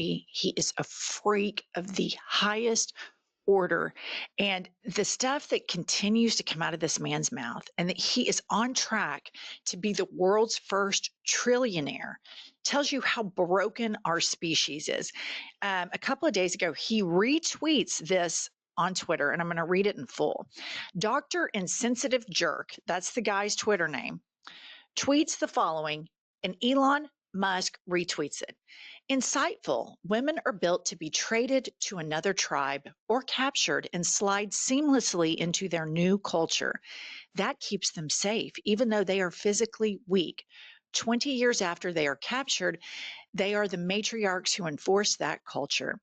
He is a freak of the highest order. And the stuff that continues to come out of this man's mouth, and that he is on track to be the world's first trillionaire, tells you how broken our species is. A couple of days ago, he retweets this on Twitter, and I'm going to read it in full. Dr. Insensitive Jerk, that's the guy's Twitter name, tweets the following, and Elon Musk retweets it. Insightful, women are built to be traded to another tribe or captured and slide seamlessly into their new culture. That keeps them safe, even though they are physically weak. 20 years after they are captured, they are the matriarchs who enforce that culture.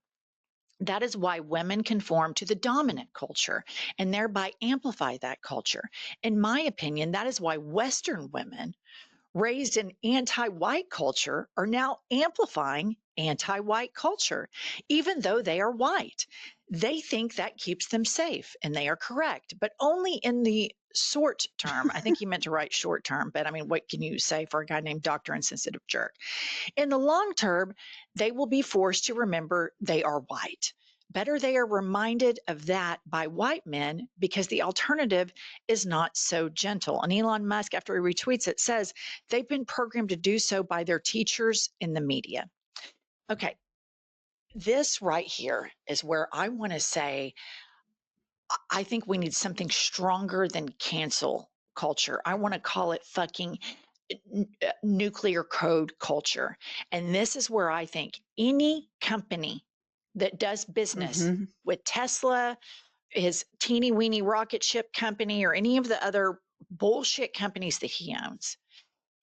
That is why women conform to the dominant culture and thereby amplify that culture. In my opinion, that is why Western women raised in anti-white culture are now amplifying anti-white culture, even though they are white. They think that keeps them safe, and they are correct, but only in the short term. I think he meant to write short term, but I mean, what can you say for a guy named Dr. Insensitive Jerk? In the long term, they will be forced to remember they are white. Better they are reminded of that by white men, because the alternative is not so gentle. And Elon Musk, after he retweets it, says they've been programmed to do so by their teachers in the media. Okay, this right here is where I want to say, I think we need something stronger than cancel culture. I want to call it fucking nuclear code culture. And this is where I think any company that does business with Tesla, his teeny weeny rocket ship company, or any of the other bullshit companies that he owns,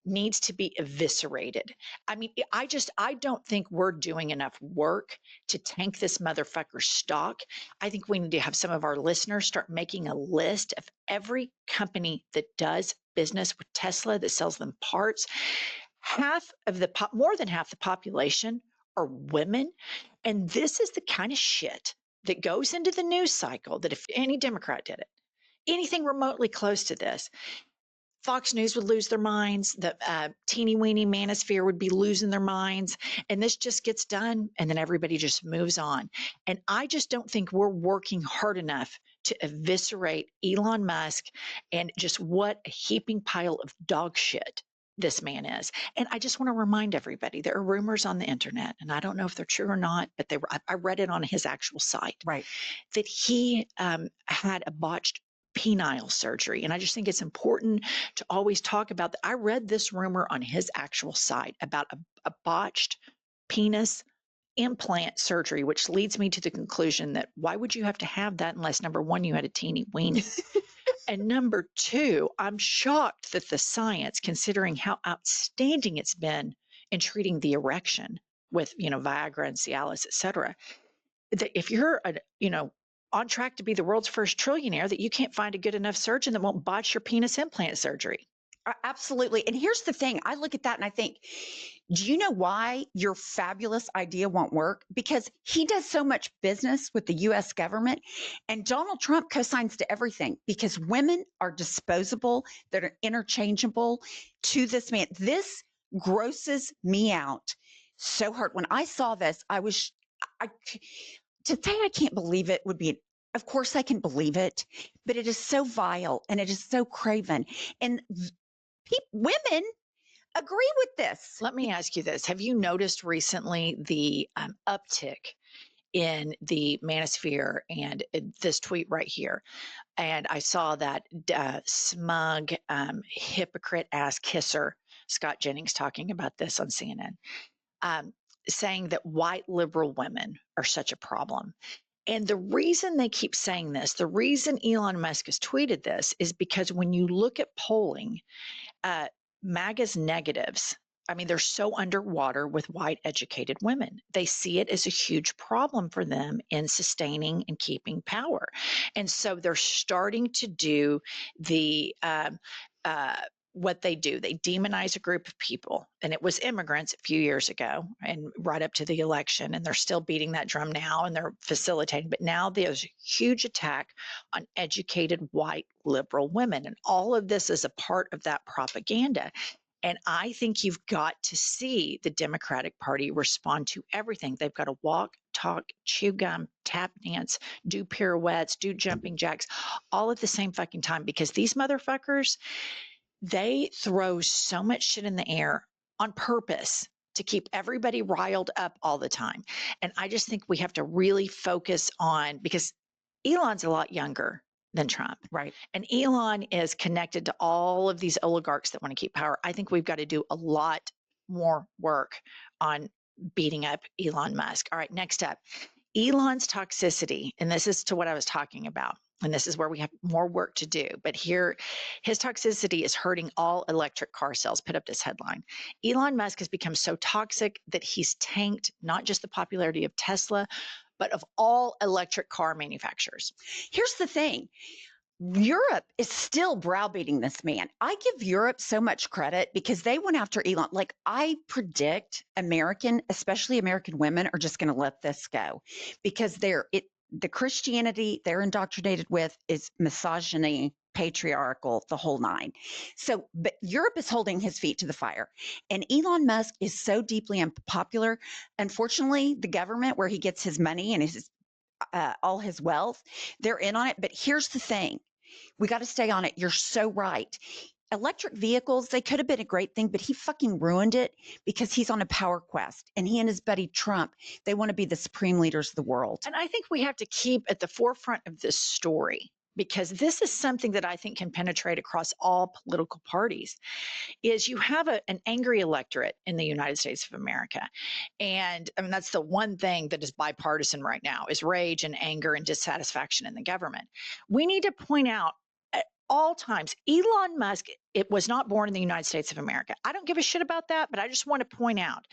needs to be eviscerated. I mean, I don't think we're doing enough work to tank this motherfucker's stock. I think we need to have some of our listeners start making a list of every company that does business with Tesla, that sells them parts. More than half the population are women. And this is the kind of shit that goes into the news cycle that if any Democrat did it, anything remotely close to this, Fox News would lose their minds. The teeny weeny manosphere would be losing their minds. And this just gets done. And then everybody just moves on. And I just don't think we're working hard enough to eviscerate Elon Musk and just what a heaping pile of dog shit this man is. And I just want to remind everybody, there are rumors on the internet, and I don't know if they're true or not, but I read it on his actual site, right, that he had a botched penile surgery. And I just think it's important to always talk about that. I read this rumor on his actual site about a botched penis implant surgery, which leads me to the conclusion that why would you have to have that unless, number one, you had a teeny weenie? And number two, I'm shocked that the science, considering how outstanding it's been in treating the erection with, Viagra and Cialis, et cetera, that if you're, on track to be the world's first trillionaire, that you can't find a good enough surgeon that won't botch your penis implant surgery. Absolutely. And here's the thing. I look at that and I think, do you know why your fabulous idea won't work? Because he does so much business with the US government, and Donald Trump co-signs to everything because women are disposable, that are interchangeable to this man. This grosses me out so hard. When I saw this, to say I can't believe it would be, of course I can believe it, but it is so vile and it is so craven. And women agree with this. Let me ask you this. Have you noticed recently the uptick in the manosphere and this tweet right here? And I saw that smug, hypocrite ass kisser, Scott Jennings, talking about this on CNN, saying that white liberal women are such a problem. And the reason they keep saying this, the reason Elon Musk has tweeted this, is because when you look at polling, MAGA's negatives, I mean, they're so underwater with white educated women. They see it as a huge problem for them in sustaining and keeping power. And so they're starting to do what they do. They demonize a group of people, and it was immigrants a few years ago and right up to the election, and they're still beating that drum now, and they're facilitating. But now there's a huge attack on educated white liberal women, and all of this is a part of that propaganda. And I think you've got to see the Democratic Party respond to everything. They've got to walk, talk, chew gum, tap dance, do pirouettes, do jumping jacks, all at the same fucking time, because these motherfuckers, they throw so much shit in the air on purpose to keep everybody riled up all the time. And I just think we have to really focus on, because Elon's a lot younger than Trump. Right. And Elon is connected to all of these oligarchs that want to keep power. I think we've got to do a lot more work on beating up Elon Musk. All right, next up, Elon's toxicity. And this is to what I was talking about. And this is where we have more work to do. But here, his toxicity is hurting all electric car sales. Put up this headline. Elon Musk has become so toxic that he's tanked not just the popularity of Tesla, but of all electric car manufacturers. Here's the thing. Europe is still browbeating this man. I give Europe so much credit because they went after Elon. Like, I predict especially American women, are just going to let this go because the Christianity they're indoctrinated with is misogyny, patriarchal, the whole nine. So, but Europe is holding his feet to the fire. And Elon Musk is so deeply unpopular. Unfortunately, the government where he gets his money and his all his wealth, they're in on it. But here's the thing. We got to stay on it. You're so right. Electric vehicles, they could have been a great thing, but he fucking ruined it because he's on a power quest. And he and his buddy Trump, they want to be the supreme leaders of the world. And I think we have to keep at the forefront of this story, because this is something that I think can penetrate across all political parties, is you have an angry electorate in the United States of America. And I mean, that's the one thing that is bipartisan right now, is rage and anger and dissatisfaction in the government. We need to point out at all times, Elon Musk, it was not born in the United States of America. I don't give a shit about that, but I just want to point out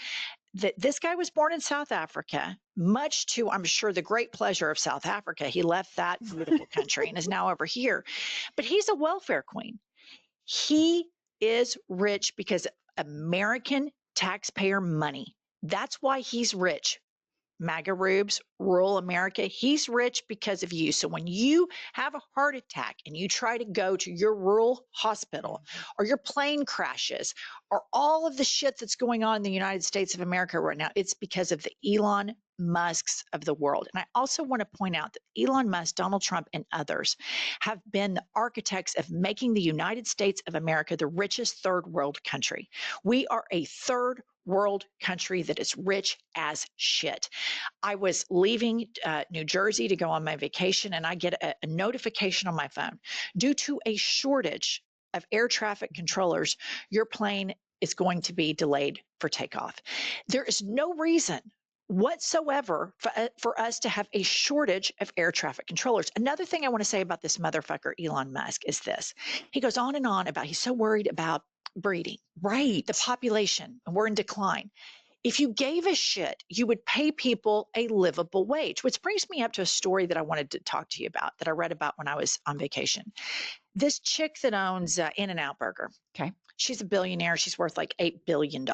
that this guy was born in South Africa, much to, I'm sure, the great pleasure of South Africa. He left that beautiful country and is now over here. But he's a welfare queen. He is rich because of American taxpayer money. That's why he's rich. MAGA rubes, rural America, he's rich because of you. So when you have a heart attack and you try to go to your rural hospital, or your plane crashes, or all of the shit that's going on in the United States of America right now, it's because of the Elon Musks of the world. And I also want to point out that Elon Musk, Donald Trump, and others have been the architects of making the United States of America the richest third world country. We are a third world country that is rich as shit. I was leaving New Jersey to go on my vacation, and I get a notification on my phone. Due to a shortage of air traffic controllers, your plane is going to be delayed for takeoff. There is no reason whatsoever for us to have a shortage of air traffic controllers. Another thing I want to say about this motherfucker, Elon Musk, is this. He goes on and on about he's so worried about breeding, Right. the population, and we're in decline. If you gave a shit, you would pay people a livable wage, which brings me up to a story that I wanted to talk to you about that I read about when I was on vacation. This chick that owns In-N-Out Burger. Okay. She's a billionaire. She's worth like $8 billion.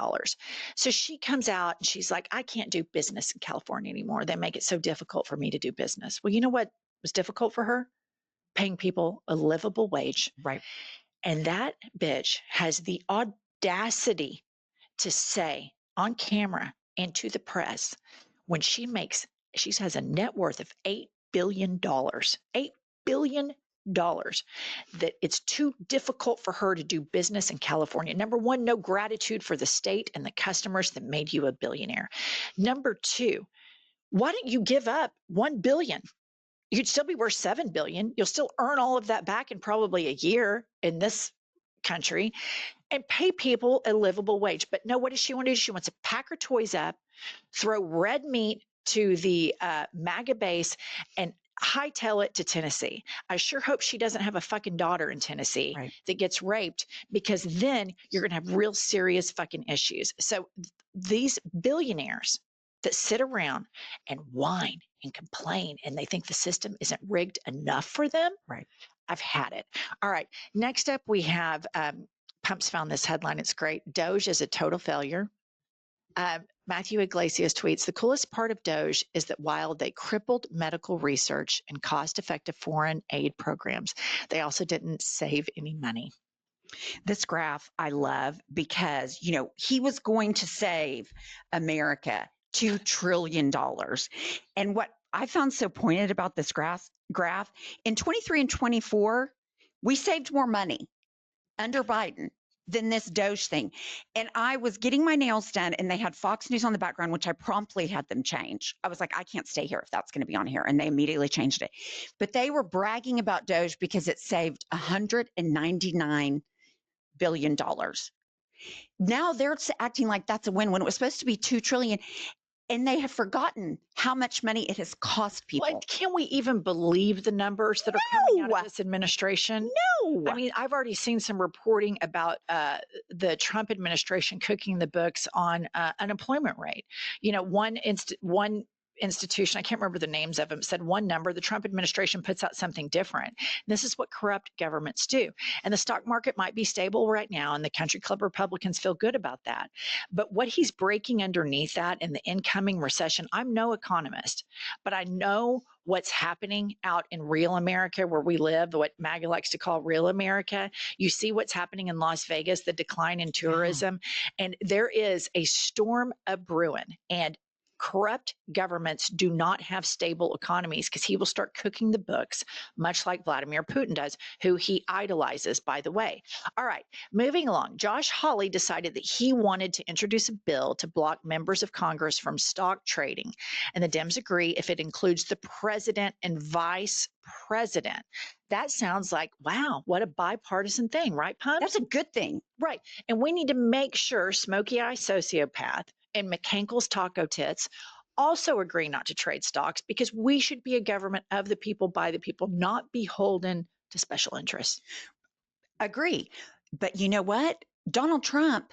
So she comes out and she's like, I can't do business in California anymore. They make it so difficult for me to do business. Well, you know what was difficult for her? Paying people a livable wage. Right. And that bitch has the audacity to say on camera and to the press, when she has a net worth of $8 billion, $8 billion, that it's too difficult for her to do business in California. Number one, no gratitude for the state and the customers that made you a billionaire. Number two, why don't you give up 1 billion? You'd still be worth 7 billion. You'll still earn all of that back in probably a year in this country, and pay people a livable wage. But no, what does she want to do? She wants to pack her toys up, throw red meat to the MAGA base, and hightail it to Tennessee. I sure hope she doesn't have a fucking daughter in Tennessee Right. that gets raped, because then you're going to have real serious fucking issues. So these billionaires that sit around and whine and complain, and they think the system isn't rigged enough for them. Right. I've had it. All right. Next up, we have Pumps found this headline. It's great. Doge is a total failure. Matthew Iglesias tweets, the coolest part of Doge is that while they crippled medical research and cost-effective foreign aid programs, they also didn't save any money. This graph I love because, he was going to save America $2 trillion. And what I found so pointed about this graph in 23 and 24, we saved more money under Biden than this Doge thing. And I was getting my nails done and they had Fox News on the background, which I promptly had them change. I was like, I can't stay here if that's going to be on here. And they immediately changed it. But they were bragging about Doge because it saved $199 billion. Now they're acting like that's a win when it was supposed to be 2 trillion, and they have forgotten how much money it has cost people. Can we even believe the numbers that are coming out of this administration? No. I mean, I've already seen some reporting about the Trump administration cooking the books on unemployment rate. One institution, I can't remember the names of them, said one number. The Trump administration puts out something different. This is what corrupt governments do. And the stock market might be stable right now, and the country club Republicans feel good about that. But what he's breaking underneath that in the incoming recession, I'm no economist, but I know what's happening out in real America where we live, what MAGA likes to call real America. You see what's happening in Las Vegas, the decline in tourism, and there is a storm of brewing. And corrupt governments do not have stable economies because he will start cooking the books, much like Vladimir Putin does, who he idolizes, by the way. All right, moving along. Josh Hawley decided that he wanted to introduce a bill to block members of Congress from stock trading. And the Dems agree if it includes the president and vice president. That sounds like, wow, what a bipartisan thing, right, Pump? That's a good thing. Right. And we need to make sure Smokey Eye Sociopath and McCankle's Taco Tits also agree not to trade stocks because we should be a government of the people, by the people, not beholden to special interests. Agree. But you know what? Donald Trump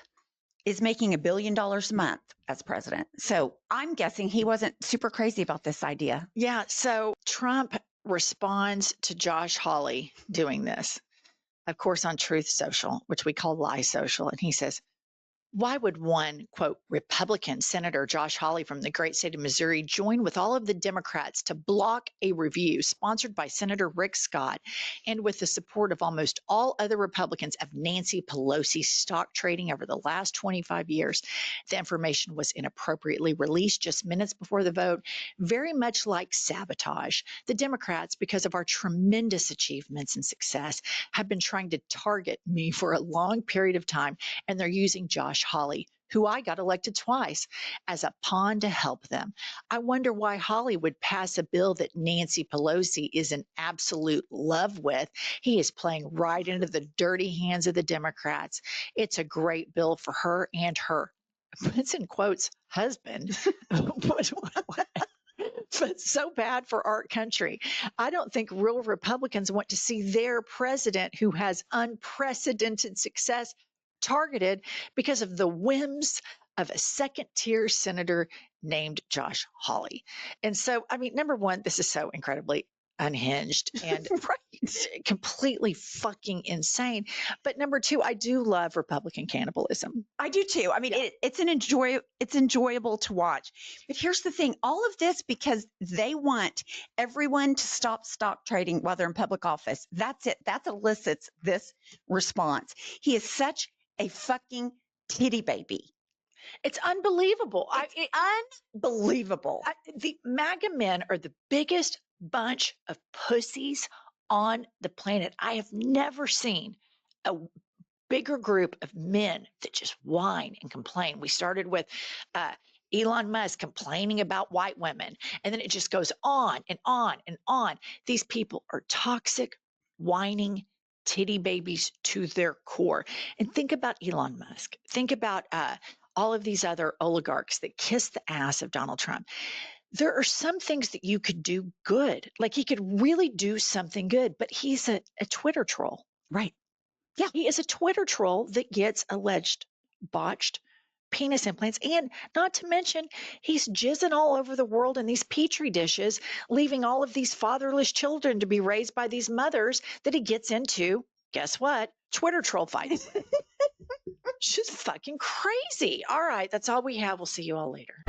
is making $1 billion a month as president. So I'm guessing he wasn't super crazy about this idea. Yeah. So Trump responds to Josh Hawley doing this, of course, on Truth Social, which we call Lie Social. And he says, why would one, quote, Republican Senator Josh Hawley from the great state of Missouri join with all of the Democrats to block a review sponsored by Senator Rick Scott and with the support of almost all other Republicans of Nancy Pelosi's stock trading over the last 25 years? The information was inappropriately released just minutes before the vote, very much like sabotage. The Democrats, because of our tremendous achievements and success, have been trying to target me for a long period of time, and they're using Josh Hawley, who I got elected twice, as a pawn to help them. I wonder why Hawley would pass a bill that Nancy Pelosi is in absolute love with. He is playing right into the dirty hands of the Democrats. It's a great bill for her and her, puts in quotes, husband. But so bad for our country. I don't think real Republicans want to see their president, who has unprecedented success, targeted because of the whims of a second tier senator named Josh Hawley. And so, I mean, number one, this is so incredibly unhinged and completely fucking insane. But number two, I do love Republican cannibalism. I do too. I mean, it's enjoyable to watch. But here's the thing: all of this because they want everyone to stop stock trading while they're in public office. That's it. That elicits this response. He is such a fucking titty baby. It's unbelievable. Unbelievable. The MAGA men are the biggest bunch of pussies on the planet. I have never seen a bigger group of men that just whine and complain. We started with Elon Musk complaining about white women, and then it just goes on and on and on. These people are toxic, whining titty babies to their core. And think about Elon Musk. Think about all of these other oligarchs that kiss the ass of Donald Trump. There are some things that you could do good. Like he could really do something good, but he's a Twitter troll. Right. Yeah. He is a Twitter troll that gets alleged botched penis implants. And not to mention, he's jizzing all over the world in these petri dishes, leaving all of these fatherless children to be raised by these mothers that he gets into, guess what? Twitter troll fights. She's fucking crazy. All right. That's all we have. We'll see you all later.